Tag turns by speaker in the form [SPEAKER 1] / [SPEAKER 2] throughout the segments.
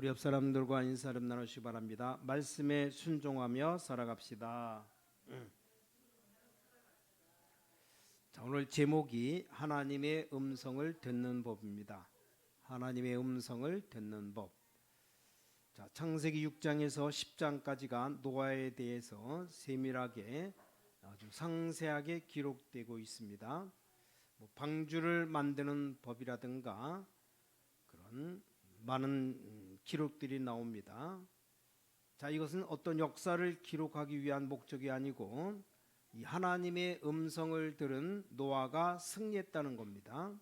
[SPEAKER 1] 우리 옆 사람들과 인사를 나누시기 바랍니다. 말씀에 순종하며 살아갑시다. 자, 오늘 제목이 하나님의 음성을 듣는 법입니다. 하나님의 음성을 듣는 법. 자, 창세기 6장에서 10장까지가 노아에 대해서 세밀하게 아주 상세하게 기록되고 있습니다. 방주를 만드는 법이라든가 그런 많은 기록들이 나옵니다. 자, 이것은 어떤 역사를 기록하기 위한 목적이 아니고 이 하나님의 음성을 들은 노아가 승리했다는 겁니다.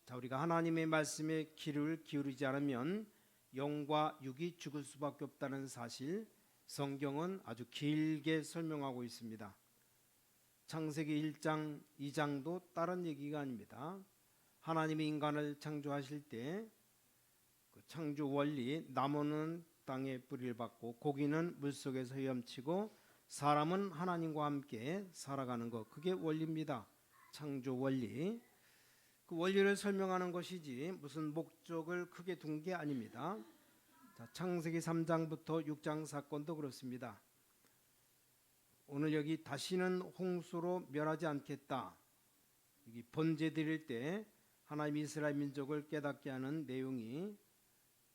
[SPEAKER 1] 자, 우리가 하나님의 말씀에 귀를 기울이지 않으면 영과 육이 죽을 수밖에 없다는 사실, 성경은 아주 길게 설명하고 있습니다. 창세기 1장, 2장도 다른 얘기가 아닙니다. 하나님이 인간을 창조하실 때 그 창조 원리, 나무는 땅에 뿌리를 받고 고기는 물속에서 헤엄치고 사람은 하나님과 함께 살아가는 것, 그게 원리입니다. 창조 원리. 그 원리를 설명하는 것이지 무슨 목적을 크게 둔 게 아닙니다. 자, 창세기 3장부터 6장 사건도 그렇습니다. 오늘 여기 다시는 홍수로 멸하지 않겠다, 여기 번제 드릴 때 하나님 이스라엘 민족을 깨닫게 하는 내용이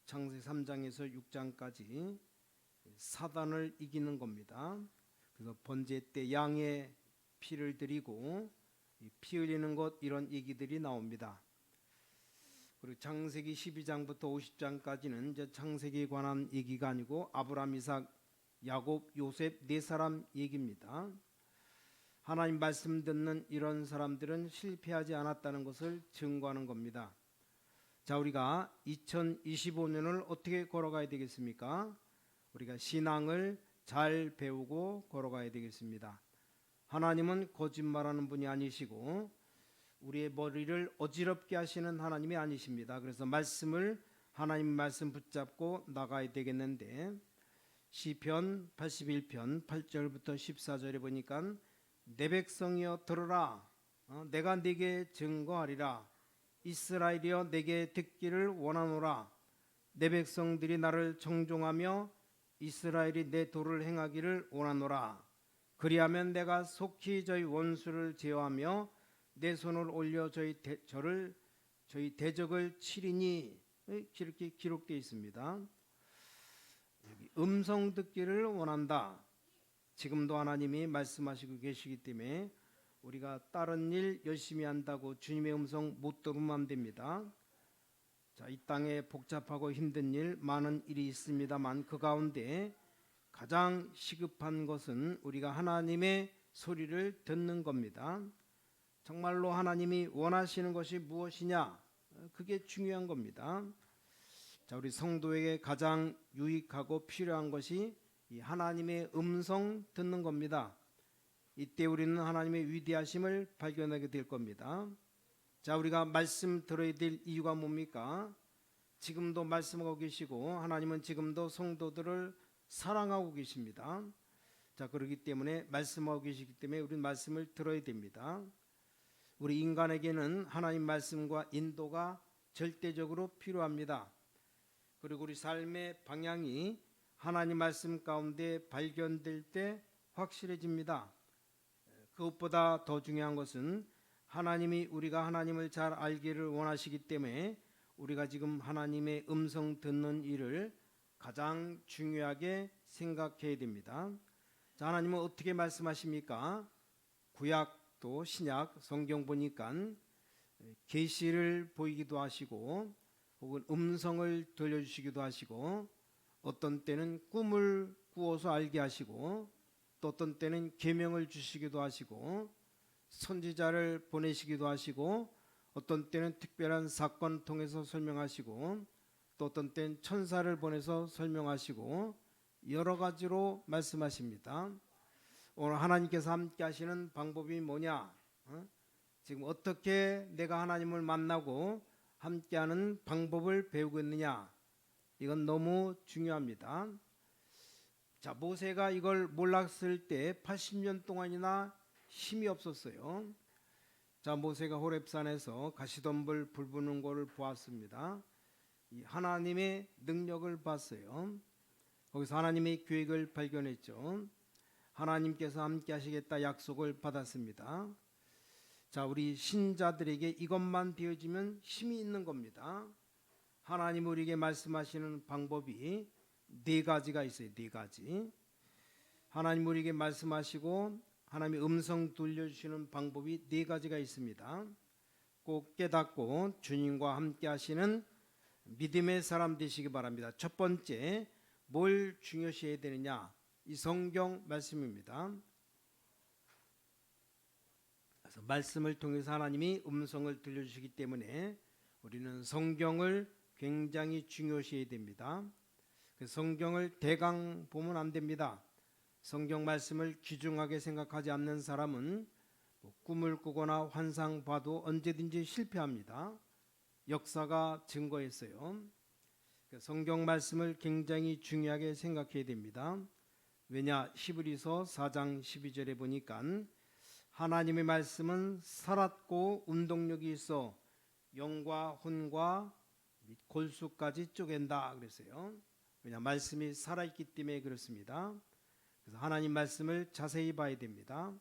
[SPEAKER 1] 창세기 3장에서 6장까지 사단을 이기는 겁니다. 그래서 번제 때 양의 피를 드리고 피 흘리는 것, 이런 얘기들이 나옵니다. 그리고 창세기 12장부터 50장까지는 이제 창세기에 관한 얘기가 아니고 아브라함, 이삭, 야곱, 요셉 네 사람 얘기입니다. 하나님 말씀 듣는 이런 사람들은 실패하지 않았다는 것을 증거하는 겁니다. 자, 우리가 2025년을 어떻게 걸어가야 되겠습니까? 우리가 신앙을 잘 배우고 걸어가야 되겠습니다. 하나님은 거짓말하는 분이 아니시고 우리의 머리를 어지럽게 하시는 하나님이 아니십니다. 그래서 말씀을, 하나님 말씀 붙잡고 나가야 되겠는데, 시편 81편 8절부터 14절에 보니까 내 백성이여 들으라, 내가 네게 증거하리라. 이스라엘이여 내게 듣기를 원하노라. 내 백성들이 나를 정종하며 이스라엘이 내 도를 행하기를 원하노라. 그리하면 내가 속히 저희 원수를 제어하며 내 손을 올려 저희 대적을 치리니, 이렇게 기록되어 있습니다. 여기 음성 듣기를 원한다. 지금도 하나님이 말씀하시고 계시기 때문에 우리가 다른 일 열심히 한다고 주님의 음성 못 들으면 안 됩니다. 자, 이 땅에 복잡하고 힘든 일, 많은 일이 있습니다만 그 가운데 가장 시급한 것은 우리가 하나님의 소리를 듣는 겁니다. 정말로 하나님이 원하시는 것이 무엇이냐, 그게 중요한 겁니다. 자, 우리 성도에게 가장 유익하고 필요한 것이 이 하나님의 음성 듣는 겁니다. 이때 우리는 하나님의 위대하심을 발견하게 될 겁니다. 자, 우리가 말씀 들어야 될 이유가 뭡니까? 지금도 말씀하고 계시고 하나님은 지금도 성도들을 사랑하고 계십니다. 자, 그렇기 때문에 말씀하고 계시기 때문에 우리는 말씀을 들어야 됩니다. 우리 인간에게는 하나님 말씀과 인도가 절대적으로 필요합니다. 그리고 우리 삶의 방향이 하나님 말씀 가운데 발견될 때 확실해집니다. 그것보다 더 중요한 것은 하나님이 우리가 하나님을 잘 알기를 원하시기 때문에 우리가 지금 하나님의 음성 듣는 일을 가장 중요하게 생각해야 됩니다. 자, 하나님은 어떻게 말씀하십니까? 구약도 신약 성경 보니까 계시를 보이기도 하시고 혹은 음성을 들려주시기도 하시고 어떤 때는 꿈을 꾸어서 알게 하시고 또 어떤 때는 계명을 주시기도 하시고 선지자를 보내시기도 하시고 어떤 때는 특별한 사건 통해서 설명하시고 또 어떤 때는 천사를 보내서 설명하시고 여러 가지로 말씀하십니다. 오늘 하나님께서 함께 하시는 방법이 뭐냐? 지금 어떻게 내가 하나님을 만나고 함께하는 방법을 배우고 있느냐? 이건 너무 중요합니다. 자, 모세가 이걸 몰랐을 때 80년 동안이나 힘이 없었어요. 자, 모세가 호렙산에서 가시덤불 불 붙는 것을 보았습니다. 이 하나님의 능력을 봤어요. 거기서 하나님의 계획을 발견했죠. 하나님께서 함께 하시겠다 약속을 받았습니다. 자, 우리 신자들에게 이것만 배워지면 힘이 있는 겁니다. 하나님 우리에게 말씀하시는 방법이 네 가지가 있어요. 네 가지. 하나님 우리에게 말씀하시고 하나님의 음성 들려주시는 방법이 네 가지가 있습니다. 꼭 깨닫고 주님과 함께 하시는 믿음의 사람 되시기 바랍니다. 첫 번째, 뭘 중요시해야 되느냐? 이 성경 말씀입니다. 그래서 말씀을 통해서 하나님이 음성을 들려주시기 때문에 우리는 성경을 굉장히 중요시해야 됩니다. 성경을 대강 보면 안 됩니다. 성경 말씀을 귀중하게 생각하지 않는 사람은 꿈을 꾸거나 환상 봐도 언제든지 실패합니다. 역사가 증거했어요. 성경 말씀을 굉장히 중요하게 생각해야 됩니다. 왜냐? 히브리서 4장 12절에 보니까 하나님의 말씀은 살았고 운동력이 있어 영과 혼과 골수까지 쪼갠다 그랬어요. 왜냐? 말씀이 살아있기 때문에 그렇습니다. 그래서 하나님 말씀을 자세히 봐야 됩니다.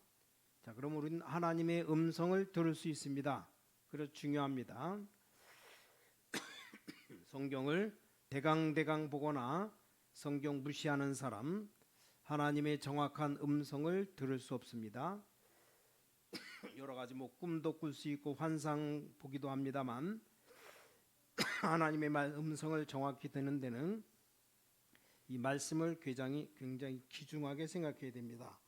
[SPEAKER 1] 자, 그럼 우리는 하나님의 음성을 들을 수 있습니다. 그래서 중요합니다. 성경을 대강 보거나 성경 무시하는 사람, 하나님의 정확한 음성을 들을 수 없습니다. 여러 가지 꿈도 꿀 수 있고 환상 보기도 합니다만 하나님의 음성을 정확히 듣는 데는 이 말씀을 굉장히 귀중하게 생각해야 됩니다.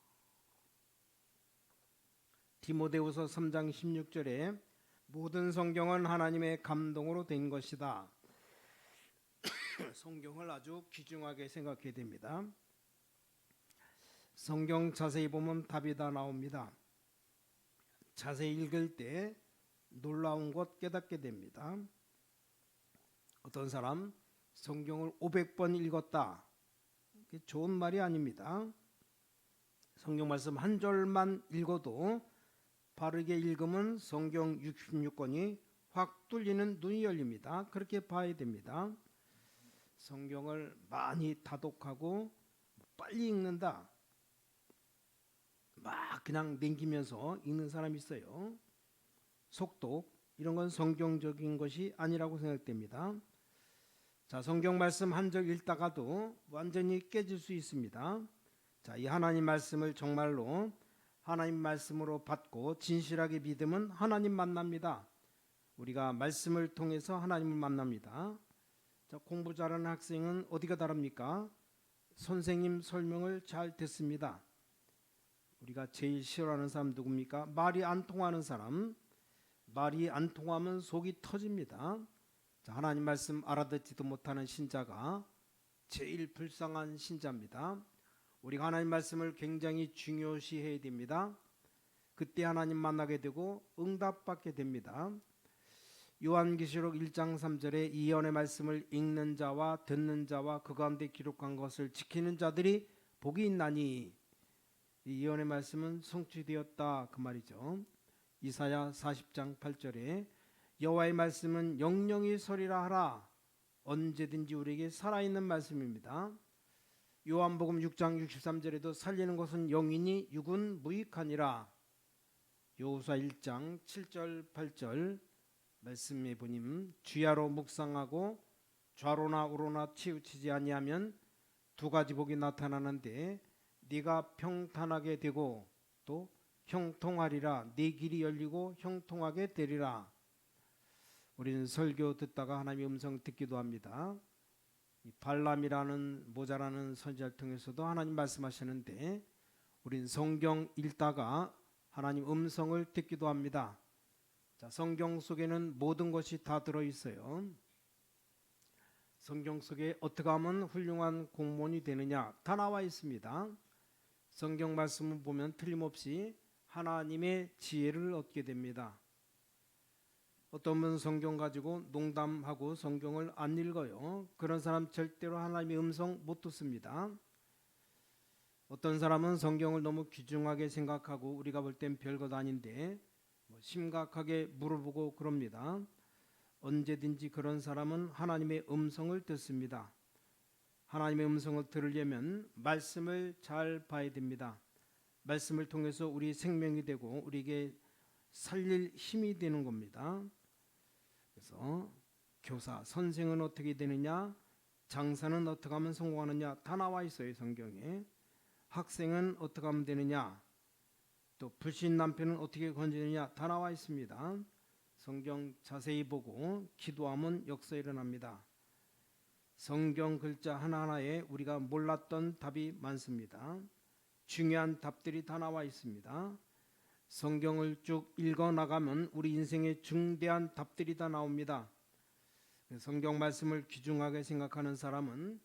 [SPEAKER 1] 디모데후서 3장 16절에 모든 성경은 하나님의 감동으로 된 것이다. 성경을 아주 귀중하게 생각해야 됩니다. 성경 자세히 보면 답이 다 나옵니다. 자세히 읽을 때 놀라운 것 깨닫게 됩니다. 어떤 사람 성경을 500번 읽었다. 그게 좋은 말이 아닙니다. 성경 말씀 한 절만 읽어도 바르게 읽으면 성경 66권이 확 뚫리는 눈이 열립니다. 그렇게 봐야 됩니다. 성경을 많이 다독하고 빨리 읽는다. 막 그냥 남기면서 읽는 사람이 있어요. 속독 이런 건 성경적인 것이 아니라고 생각됩니다. 자, 성경 말씀 한 절 읽다가도 완전히 깨질 수 있습니다. 자, 이 하나님 말씀을 정말로 하나님 말씀으로 받고 진실하게 믿으면 하나님 만납니다. 우리가 말씀을 통해서 하나님을 만납니다. 자, 공부 잘하는 학생은 어디가 다릅니까? 선생님 설명을 잘 듣습니다. 우리가 제일 싫어하는 사람 누굽니까? 말이 안 통하는 사람. 말이 안 통하면 속이 터집니다. 자, 하나님 말씀 알아듣지도 못하는 신자가 제일 불쌍한 신자입니다. 우리가 하나님 말씀을 굉장히 중요시해야 됩니다. 그때 하나님 만나게 되고 응답받게 됩니다. 요한계시록 1장 3절에 이 예언의 말씀을 읽는 자와 듣는 자와 그 가운데 기록한 것을 지키는 자들이 복이 있나니, 이 예언의 말씀은 성취되었다 그 말이죠. 이사야 40장 8절에 여호와의 말씀은 영영이 서리라 하라. 언제든지 우리에게 살아있는 말씀입니다. 요한복음 6장 63절에도 살리는 것은 영이니 육은 무익하니라. 여호수아 1장 7절 8절 말씀해 보님, 주야로 묵상하고 좌로나 우로나 치우치지 아니하면 두 가지 복이 나타나는데 네가 평탄하게 되고 또 형통하리라. 네 길이 열리고 형통하게 되리라. 우리는 설교 듣다가 하나님의 음성 듣기도 합니다. 이 발람이라는 모자라는 선지자를 통해서도 하나님 말씀하시는데 우리는 성경 읽다가 하나님 음성을 듣기도 합니다. 자, 성경 속에는 모든 것이 다 들어있어요. 성경 속에 어떻게 하면 훌륭한 공무원이 되느냐 다 나와 있습니다. 성경 말씀을 보면 틀림없이 하나님의 지혜를 얻게 됩니다. 어떤 분은 성경 가지고 농담하고 성경을 안 읽어요. 그런 사람 절대로 하나님의 음성 못 듣습니다. 어떤 사람은 성경을 너무 귀중하게 생각하고 우리가 볼 땐 별것 아닌데 심각하게 물어보고 그럽니다. 언제든지 그런 사람은 하나님의 음성을 듣습니다. 하나님의 음성을 들으려면 말씀을 잘 봐야 됩니다. 말씀을 통해서 우리 생명이 되고 우리에게 살릴 힘이 되는 겁니다. 그래서 교사, 선생은 어떻게 되느냐, 장사는 어떻게 하면 성공하느냐 다 나와 있어요, 성경에. 학생은 어떻게 하면 되느냐, 또 불신 남편은 어떻게 건지느냐 다 나와 있습니다. 성경 자세히 보고 기도하면 역사 일어납니다. 성경 글자 하나하나에 우리가 몰랐던 답이 많습니다. 중요한 답들이 다 나와 있습니다. 성경을 쭉 읽어 나가면 우리 인생의 중대한 답들이 다 나옵니다. 성경 말씀을 귀중하게 생각하는 사람은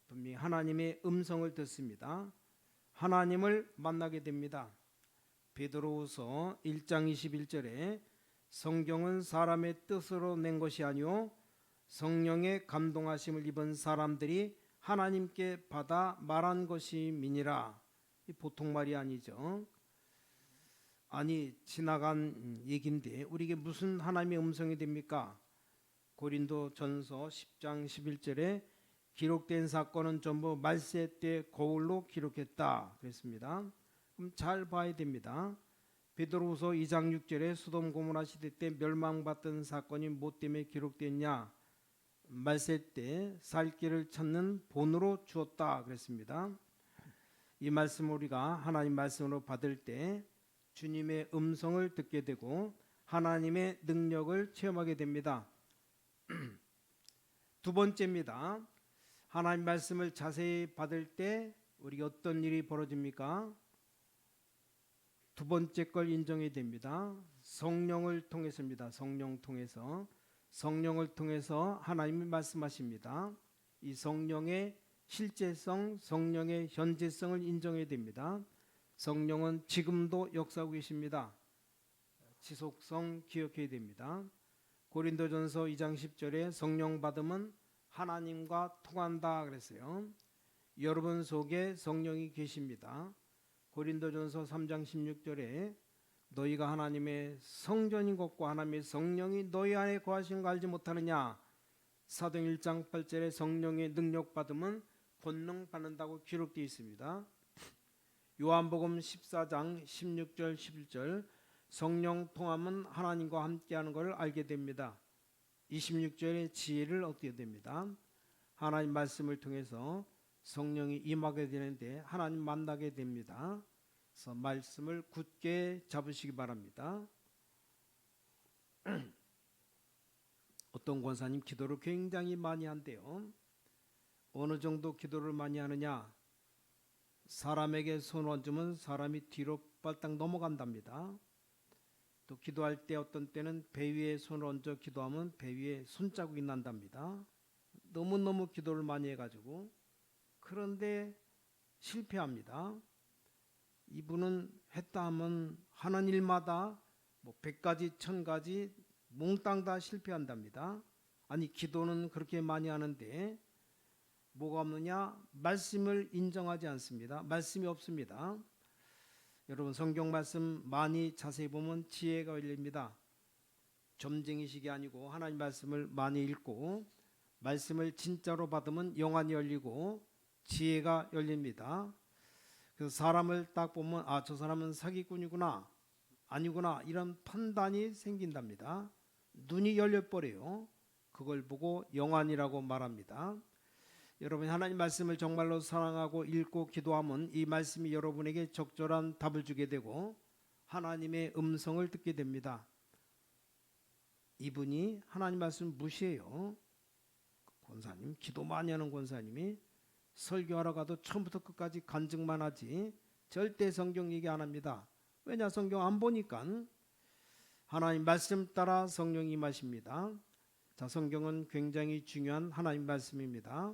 [SPEAKER 1] 분명히 하나님의 음성을 듣습니다. 하나님을 만나게 됩니다. 베드로후서 1장 21절에 성경은 사람의 뜻으로 낸 것이 아니요 성령의 감동하심을 입은 사람들이 하나님께 받아 말한 것이미니라. 보통 말이 아니죠. 아니, 지나간 얘기인데 우리에게 무슨 하나님의 음성이 됩니까? 고린도전서 10장 11절에 기록된 사건은 전부 말세 때 거울로 기록했다 그랬습니다. 그럼 잘 봐야 됩니다. 베드로후서 2장 6절에 소돔 고모라 시대 때 멸망받던 사건이 뭐 때문에 기록됐냐? 말세 때 살 길을 찾는 본으로 주었다 그랬습니다. 이 말씀을 우리가 하나님 말씀으로 받을 때 주님의 음성을 듣게 되고 하나님의 능력을 체험하게 됩니다. 두 번째입니다. 하나님 말씀을 자세히 받을 때 우리가 어떤 일이 벌어집니까? 두 번째 걸 인정해야 됩니다. 성령을 통해서입니다. 성령을 통해서 하나님이 말씀하십니다. 이 성령의 실제성, 성령의 현재성을 인정해야 됩니다. 성령은 지금도 역사하고 계십니다. 지속성 기억해야 됩니다. 고린도전서 2장 10절에 성령 받으면 하나님과 통한다 그랬어요. 여러분 속에 성령이 계십니다. 고린도전서 3장 16절에 너희가 하나님의 성전인 것과 하나님의 성령이 너희 안에 거하시는 거 알지 못하느냐. 사도행 1장 8절에 성령의 능력 받으면 권능 받는다고 기록되어 있습니다. 요한복음 14장 16절 11절 성령 통함은 하나님과 함께하는 것을 알게 됩니다. 26절에 지혜를 얻게 됩니다. 하나님 말씀을 통해서 성령이 임하게 되는데 하나님 만나게 됩니다. 그래서 말씀을 굳게 잡으시기 바랍니다. 어떤 권사님 기도를 굉장히 많이 한대요. 어느 정도 기도를 많이 하느냐? 사람에게 손 얹으면 사람이 뒤로 발딱 넘어간답니다. 또 기도할 때 어떤 때는 배 위에 손을 얹어 기도하면 배 위에 손자국이 난답니다. 너무너무 기도를 많이 해가지고. 그런데 실패합니다. 이분은 했다 하면 하는 일마다 100가지 1000가지 몽땅 다 실패한답니다. 아니, 기도는 그렇게 많이 하는데 뭐가 없느냐? 말씀을 인정하지 않습니다. 말씀이 없습니다. 여러분 성경 말씀 많이 자세히 보면 지혜가 열립니다. 점쟁이식이 아니고 하나님 말씀을 많이 읽고 말씀을 진짜로 받으면 영안이 열리고 지혜가 열립니다. 그래서 사람을 딱 보면 아, 저 사람은 사기꾼이구나 아니구나 이런 판단이 생긴답니다. 눈이 열려버려요. 그걸 보고 영안이라고 말합니다. 여러분 하나님 말씀을 정말로 사랑하고 읽고 기도하면 이 말씀이 여러분에게 적절한 답을 주게 되고 하나님의 음성을 듣게 됩니다. 이분이 하나님 말씀 무시해요. 권사님, 기도 많이 하는 권사님이 설교하러 가도 처음부터 끝까지 간증만 하지 절대 성경 얘기 안 합니다. 왜냐? 성경 안 보니까. 하나님 말씀 따라 성령이 임하십니다. 자, 성경은 굉장히 중요한 하나님 말씀입니다.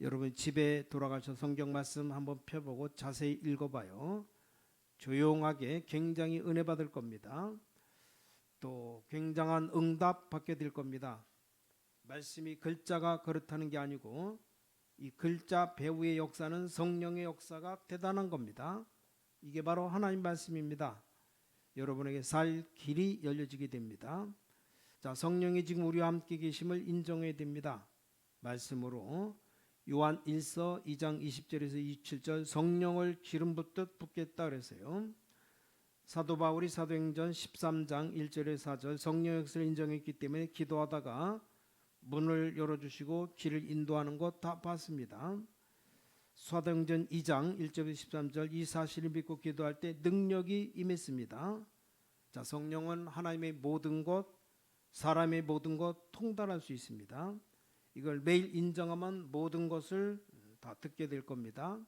[SPEAKER 1] 여러분 집에 돌아가셔서 성경 말씀 한번 펴보고 자세히 읽어봐요. 조용하게 굉장히 은혜 받을 겁니다. 또 굉장한 응답 받게 될 겁니다. 말씀이 글자가 그렇다는 게 아니고 이 글자 배후의 역사는 성령의 역사가 대단한 겁니다. 이게 바로 하나님 말씀입니다. 여러분에게 살 길이 열려지게 됩니다. 자, 성령이 지금 우리와 함께 계심을 인정해야 됩니다. 말씀으로 요한 1서 2장 20절에서 27절 성령을 기름 붓듯 붓겠다 그랬어요. 사도 바울이 사도행전 13장 1절에 4절 성령 역사를 인정했기 때문에 기도하다가 문을 열어주시고 길을 인도하는 것 다 봤습니다. 사도행전 2장 1절에서 13절 이 사실을 믿고 기도할 때 능력이 임했습니다. 자, 성령은 하나님의 모든 것, 사람의 모든 것 통달할 수 있습니다. 이걸 매일 인정하면 모든 것을 다 듣게 될 겁니다.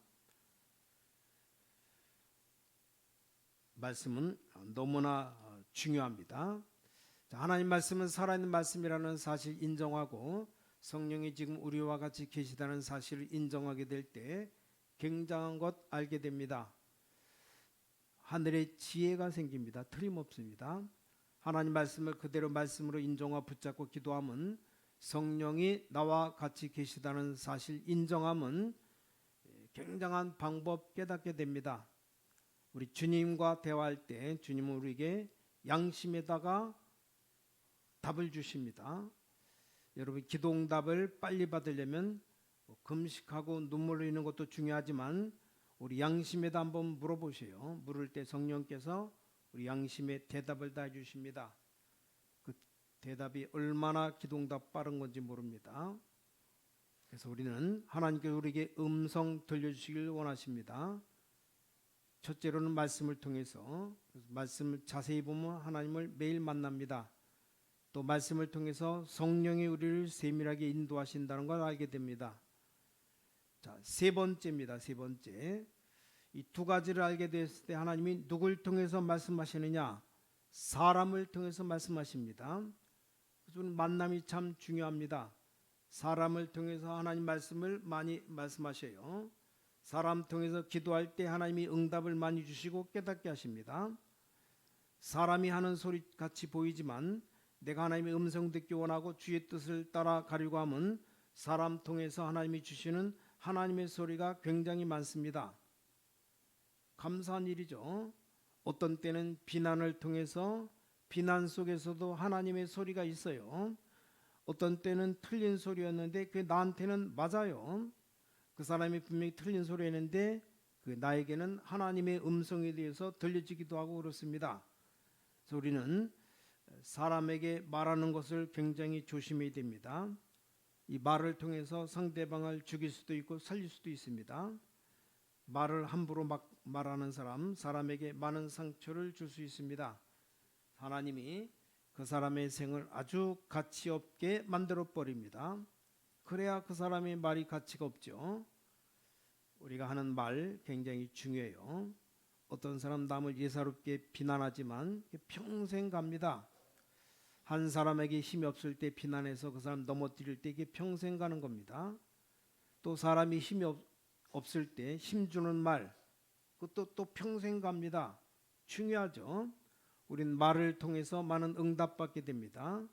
[SPEAKER 1] 말씀은 너무나 중요합니다. 자, 하나님 말씀은 살아있는 말씀이라는 사실 인정하고 성령이 지금 우리와 같이 계시다는 사실을 인정하게 될 때 굉장한 것 알게 됩니다. 하늘의 지혜가 생깁니다. 틀림없습니다. 하나님 말씀을 그대로 말씀으로 인정하고 붙잡고 기도하면 성령이 나와 같이 계시다는 사실 인정하면 굉장한 방법 깨닫게 됩니다. 우리 주님과 대화할 때 주님은 우리에게 양심에다가 답을 주십니다. 여러분 기도응답을 빨리 받으려면 금식하고 눈물 흘리는 것도 중요하지만 우리 양심에다 한번 물어보세요. 물을 때 성령께서 우리 양심에 대답을 다 해주십니다. 그 대답이 얼마나 기도응답 빠른 건지 모릅니다. 그래서 우리는 하나님께서 우리에게 음성 들려주시길 원하십니다. 첫째로는 말씀을 통해서 말씀을 자세히 보면 하나님을 매일 만납니다. 또 말씀을 통해서 성령이 우리를 세밀하게 인도하신다는 걸 알게 됩니다. 자, 세 번째입니다. 세 번째. 이 두 가지를 알게 됐을 때 하나님이 누굴 통해서 말씀하시느냐? 사람을 통해서 말씀하십니다. 그래서 만남이 참 중요합니다. 사람을 통해서 하나님 말씀을 많이 말씀하셔요. 사람 통해서 기도할 때 하나님이 응답을 많이 주시고 깨닫게 하십니다. 사람이 하는 소리 같이 보이지만 내가 하나님의 음성 듣기 원하고 주의 뜻을 따라가려고 하면 사람 통해서 하나님이 주시는 하나님의 소리가 굉장히 많습니다. 감사한 일이죠. 어떤 때는 비난을 통해서 비난 속에서도 하나님의 소리가 있어요. 어떤 때는 틀린 소리였는데 그게 나한테는 맞아요. 그 사람이 분명히 틀린 소리였는데 그 나에게는 하나님의 음성에 대해서 들려지기도 하고 그렇습니다. 그래서 우리는 사람에게 말하는 것을 굉장히 조심해야 됩니다. 이 말을 통해서 상대방을 죽일 수도 있고 살릴 수도 있습니다. 말을 함부로 막 말하는 사람에게 많은 상처를 줄 수 있습니다. 하나님이 그 사람의 생을 아주 가치 없게 만들어 버립니다. 그래야 그 사람의 말이 가치가 없죠. 우리가 하는 말 굉장히 중요해요. 어떤 사람 남을 예사롭게 비난하지만 평생 갑니다. 한 사람에게 힘이 없을 때 비난해서 그 사람 넘어뜨릴 때 이게 평생 가는 겁니다. 또 사람이 힘이 없을 때 힘주는 말 그것도 또 평생 갑니다. 중요하죠. 우린 말을 통해서 많은 응답받게 됩니다.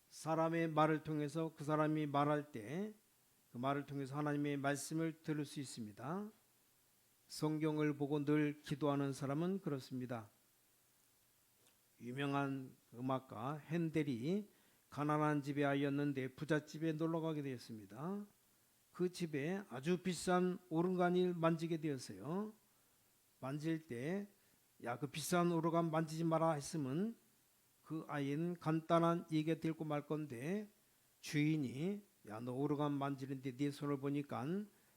[SPEAKER 1] 사람의 말을 통해서 그 사람이 말할 때 그 말을 통해서 하나님의 말씀을 들을 수 있습니다. 성경을 보고 늘 기도하는 사람은 그렇습니다. 유명한 음악가 핸델이 가난한 집의 아이였는데 부잣집에 놀러가게 되었습니다. 그 집에 아주 비싼 오르간을 만지게 되었어요. 만질 때 야, 그 비싼 오르간 만지지 마라 했으면 그 아이는 간단한 얘기가 들고 말 건데 주인이 야, 너 오르간 만지는데 네 손을 보니까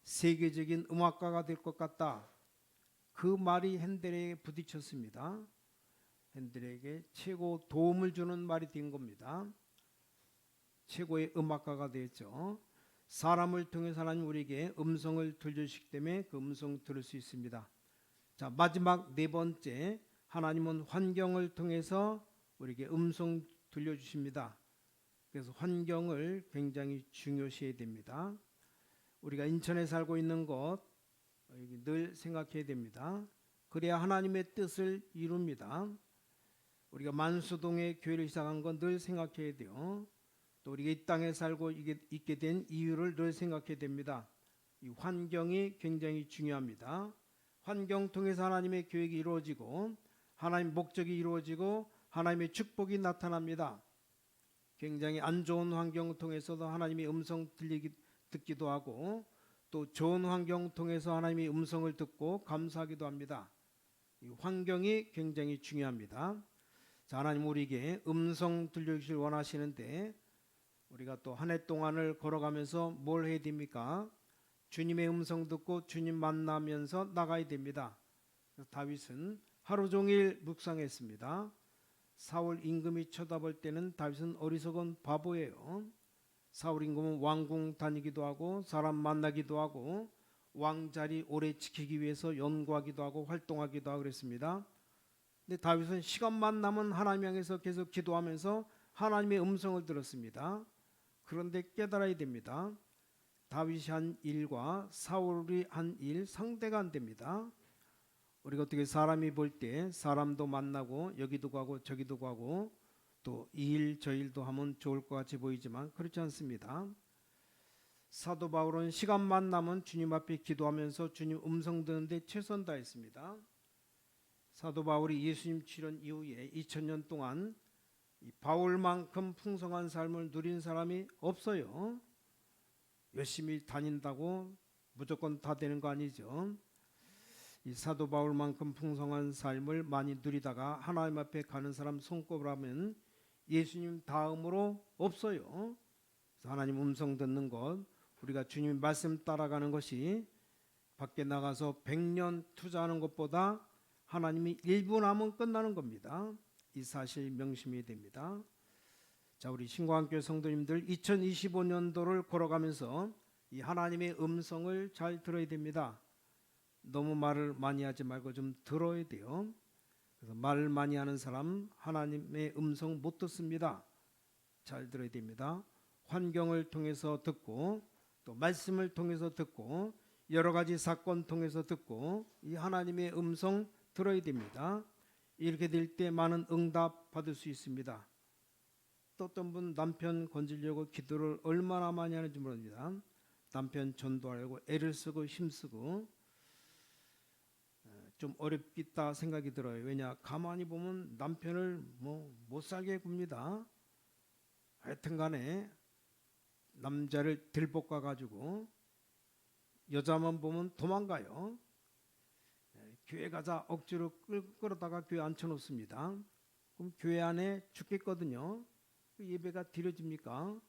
[SPEAKER 1] 세계적인 음악가가 될 것 같다. 그 말이 핸델에게 부딪혔습니다. 핸델에게 최고 도움을 주는 말이 된 겁니다. 최고의 음악가가 되었죠. 사람을 통해서 하나님 우리에게 음성을 들려주시기 때문에 그 음성 들을 수 있습니다. 자, 마지막 네 번째, 하나님은 환경을 통해서 우리에게 음성 들려주십니다. 그래서 환경을 굉장히 중요시해야 됩니다. 우리가 인천에 살고 있는 것 늘 생각해야 됩니다. 그래야 하나님의 뜻을 이룹니다. 우리가 만수동에 교회를 시작한 건 늘 생각해야 돼요. 또 우리가 이 땅에 살고 있게 된 이유를 늘 생각해야 됩니다. 이 환경이 굉장히 중요합니다. 환경 통해서 하나님의 계획이 이루어지고 하나님의 목적이 이루어지고 하나님의 축복이 나타납니다. 굉장히 안 좋은 환경 통해서도 하나님의 음성 듣기도 하고 또 좋은 환경 통해서 하나님의 음성을 듣고 감사하기도 합니다. 이 환경이 굉장히 중요합니다. 자, 하나님 우리에게 음성 들려주실 원하시는데 우리가 또 한 해 동안을 걸어가면서 뭘 해야 됩니까? 주님의 음성 듣고 주님 만나면서 나가야 됩니다. 다윗은 하루 종일 묵상했습니다. 사울 임금이 쳐다볼 때는 다윗은 어리석은 바보예요. 사울 임금은 왕궁 다니기도 하고 사람 만나기도 하고 왕자리 오래 지키기 위해서 연구하기도 하고 활동하기도 하고 그랬습니다. 근데 다윗은 시간만 나면 하나님 향해서 계속 기도하면서 하나님의 음성을 들었습니다. 그런데 깨달아야 됩니다. 다윗이 한 일과 사울이 한 일 상대가 안 됩니다. 우리가 어떻게 사람이 볼 때 사람도 만나고 여기도 가고 저기도 가고 또 이 일 저 일도 하면 좋을 것 같이 보이지만 그렇지 않습니다. 사도 바울은 시간만 나면 주님 앞에 기도하면서 주님 음성 듣는데 최선 다했습니다. 사도 바울이 예수님 출현 이후에 2000년 동안 이 바울만큼 풍성한 삶을 누린 사람이 없어요. 열심히 다닌다고 무조건 다 되는 거 아니죠. 이 사도 바울만큼 풍성한 삶을 많이 누리다가 하나님 앞에 가는 사람 손꼽으라면 예수님 다음으로 없어요. 그래서 하나님 음성 듣는 것, 우리가 주님 말씀 따라가는 것이 밖에 나가서 100년 투자하는 것보다 하나님이 1분 하면 끝나는 겁니다. 이 사실 명심해야 됩니다. 자, 우리 신과한교회 성도님들 2025년도를 걸어가면서 이 하나님의 음성을 잘 들어야 됩니다. 너무 말을 많이 하지 말고 좀 들어야 돼요. 그래서 말 많이 하는 사람 하나님의 음성 못 듣습니다. 잘 들어야 됩니다. 환경을 통해서 듣고 또 말씀을 통해서 듣고 여러 가지 사건 통해서 듣고 이 하나님의 음성 들어야 됩니다. 이렇게 될 때 많은 응답 받을 수 있습니다. 또 어떤 분 남편 건지려고 기도를 얼마나 많이 하는지 모릅니다. 남편 전도하려고 애를 쓰고 힘쓰고 좀 어렵겠다 생각이 들어요. 왜냐 가만히 보면 남편을 못 살게 굽니다. 하여튼간에 남자를 들볶아 가지고 여자만 보면 도망가요. 교회 가자 억지로 끌어다가 교회 앉혀놓습니다. 그럼 교회 안에 죽겠거든요. 예배가 드려집니까?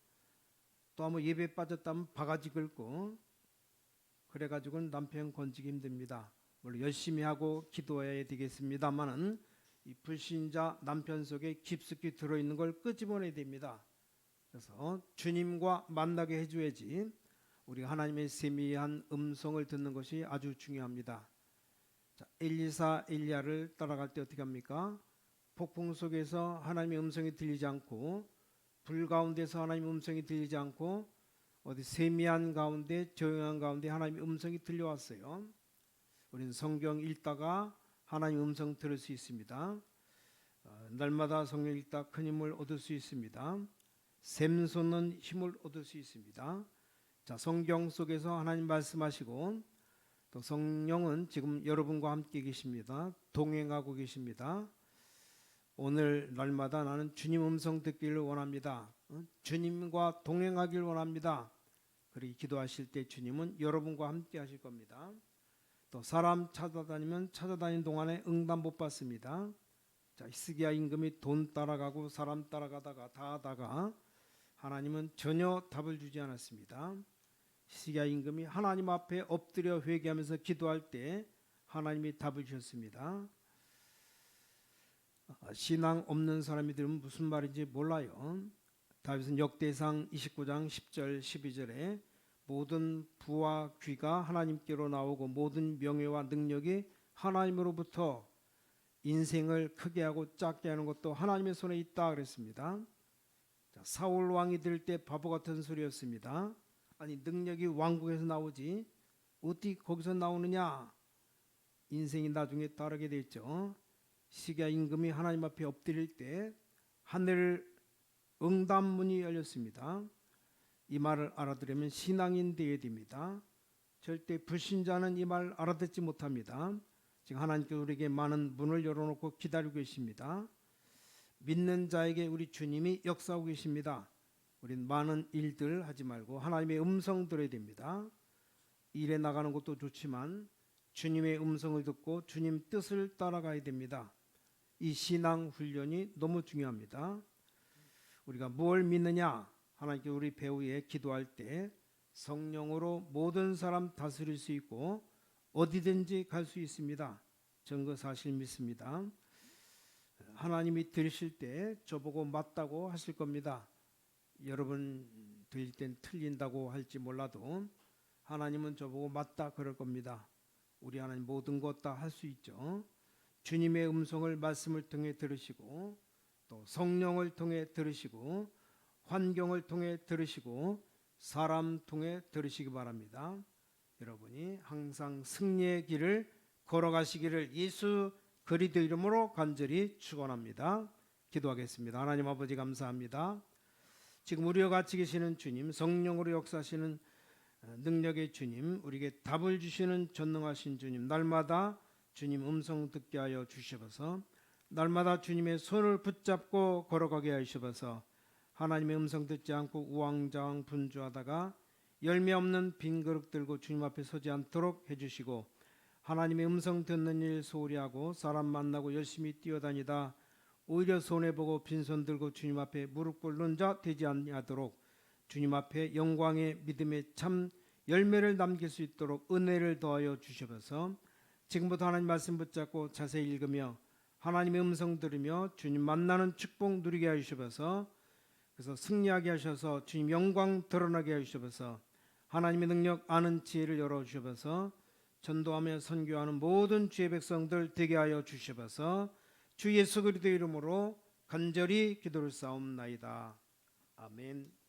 [SPEAKER 1] 또 한번 예배 빠졌다면 바가지 긁고 그래가지고는 남편 건지기 힘듭니다. 물론 열심히 하고 기도해야 되겠습니다만은 이 불신자 남편 속에 깊숙이 들어있는 걸 끄집어내야 됩니다. 그래서 주님과 만나게 해줘야지 우리가 하나님의 세미한 음성을 듣는 것이 아주 중요합니다. 자, 엘리사 엘리야를 따라갈 때 어떻게 합니까? 폭풍 속에서 하나님의 음성이 들리지 않고 불 가운데서 하나님의 음성이 들리지 않고 어디 세미한 가운데 조용한 가운데 하나님의 음성이 들려왔어요. 우리는 성경 읽다가 하나님의 음성 들을 수 있습니다. 날마다 성경 읽다 큰 힘을 얻을 수 있습니다. 샘솟는 힘을 얻을 수 있습니다. 자, 성경 속에서 하나님 말씀하시고 또 성령은 지금 여러분과 함께 계십니다. 동행하고 계십니다. 오늘 날마다 나는 주님 음성 듣기를 원합니다. 주님과 동행하길 원합니다. 그렇게 기도하실 때 주님은 여러분과 함께 하실 겁니다. 또 사람 찾아다니면 찾아다니는 동안에 응답 못 받습니다. 자, 히스기야 임금이 돈 따라가고 사람 따라가다가 다 하다가 하나님은 전혀 답을 주지 않았습니다. 히스기야 임금이 하나님 앞에 엎드려 회개하면서 기도할 때 하나님이 답을 주셨습니다. 신앙 없는 사람이 들으면 무슨 말인지 몰라요. 다윗은 역대상 29장 10절 12절에 모든 부와 귀가 하나님께로 나오고 모든 명예와 능력이 하나님으로부터 인생을 크게 하고 작게 하는 것도 하나님의 손에 있다 그랬습니다. 자, 사울 왕이 들을 때 바보 같은 소리였습니다. 아니 능력이 왕국에서 나오지 어떻게 거기서 나오느냐. 인생이 나중에 따르게 됐죠. 히스기야 임금이 하나님 앞에 엎드릴 때 하늘 응답문이 열렸습니다. 이 말을 알아들으면 신앙인 되어야 됩니다. 절대 불신자는 이 말 알아듣지 못합니다. 지금 하나님께서 우리에게 많은 문을 열어놓고 기다리고 계십니다. 믿는 자에게 우리 주님이 역사하고 계십니다. 우린 많은 일들 하지 말고 하나님의 음성 들어야 됩니다. 일에 나가는 것도 좋지만 주님의 음성을 듣고 주님 뜻을 따라가야 됩니다. 이 신앙 훈련이 너무 중요합니다. 우리가 뭘 믿느냐? 하나님께 우리 배우에 기도할 때 성령으로 모든 사람 다스릴 수 있고 어디든지 갈 수 있습니다. 저는 그 사실 믿습니다. 하나님이 들으실 때 저보고 맞다고 하실 겁니다. 여러분 들릴 땐 틀린다고 할지 몰라도 하나님은 저보고 맞다 그럴 겁니다. 우리 하나님 모든 것 다 할 수 있죠. 주님의 음성을 말씀을 통해 들으시고 또 성령을 통해 들으시고 환경을 통해 들으시고 사람 통해 들으시기 바랍니다. 여러분이 항상 승리의 길을 걸어가시기를 예수 그리스도 이름으로 간절히 축원합니다. 기도하겠습니다. 하나님 아버지 감사합니다. 지금 우리와 같이 계시는 주님, 성령으로 역사하시는 능력의 주님, 우리에게 답을 주시는 전능하신 주님, 날마다 주님 음성 듣게 하여 주시옵소서. 날마다 주님의 손을 붙잡고 걸어가게 하시옵소서. 하나님의 음성 듣지 않고 우왕좌왕 분주하다가 열매 없는 빈 그릇 들고 주님 앞에 서지 않도록 해주시고, 하나님의 음성 듣는 일 소홀히 하고 사람 만나고 열심히 뛰어다니다 오히려 손해보고 빈손 들고 주님 앞에 무릎 꿇는 자 되지 아니하도록 주님 앞에 영광의 믿음의 참 열매를 남길 수 있도록 은혜를 더하여 주시옵소서. 지금부터 하나님 말씀 붙잡고 자세히 읽으며 하나님의 음성 들으며 주님 만나는 축복 누리게 하시옵소서. 그래서 승리하게 하셔서 주님 영광 드러나게 하시옵소서. 하나님의 능력 아는 지혜를 열어주시옵소서. 전도하며 선교하는 모든 주의 백성들 되게 하여 주시옵소서. 주 예수 그리스도 이름으로 간절히 기도를 쌓옵나이다. 아멘.